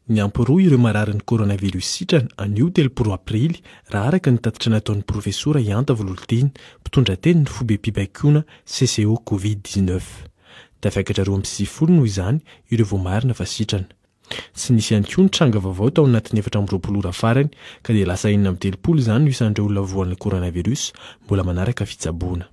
Ny amporoa ireo mararin'ny coronavirus sitrana anio 3 aprily raha araka ny tatitra nataon'ny profesora Ianta Vololteny, mpitondra teny ny fobe-pibaikoana CCO Covid-19. Tafakatra 20 noho izany ireo vao marina fa sitrana. Tsy nisy ihany koa ny tranga vaovao tao anatin'ny 4 ora farany ka dia lasa 9 izany no isan'ireo olona voan'ny coronavirus mbola manaraka fitsaboana.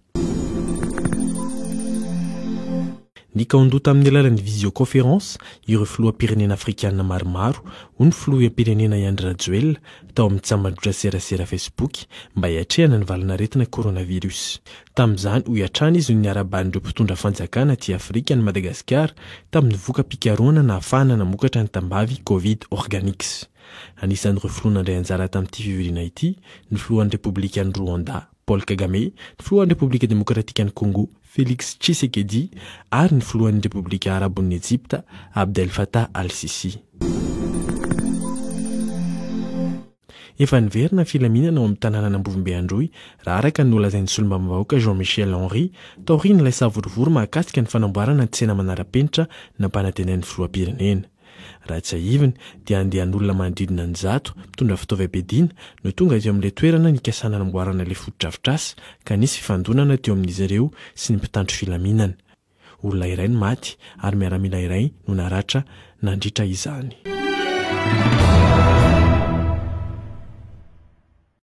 Ny kaondota amin'ny alalan'ny visioconférence ireo filoham-pirenena afrikanina maromaro ho ny filoham-pirenena Andry Rajoelina tao amin'ny tsambadotra serasera Facebook mba hiatrehana ny valanaretina coronavirus. Tamin'izany ho hiatrana izy ny araban'ireo mpitondra fanjakana aty Afrika ny Madagasikara tamin'ny voka-pikaroana na ahafahana namokatra ny tambavy Covid Organics. Anisan'ireo filoha nandray anjara tamin'ity fivoriana ity ny filohan'ny Repoblikan'ny Rwanda Paul Kagame, ny filohan'ny Repoblika Demokratika ny Congo Félix Tshisekedi ary ny filohan'ny Repoblika Arabon'ny Egypta Abdel Fattah al-Sisi. Efa niverina filaminana ao amin'ny tanàna Ambovimbeandroy raha araka ny nolazain'ny solombavambahoaka Jean-Michel Henry taorian'ny ilay savorovory mahakasika ny fanamboarana ny tsena manara-penitra nampanantenain'ny filoham-pirenena. Raha tsy haiviny dia andehan'olona manodidina ny 100 mitondra fitaovam-piadiana no tonga eo amin'ilay toerana nikasana namboarana ilay foto-drafitrasa ka nisy fifandonana teo amin'izy ireo sy ny mpitandro filaminana. Olona iray ny maty ary miaramila iray no naratra nandritra izany.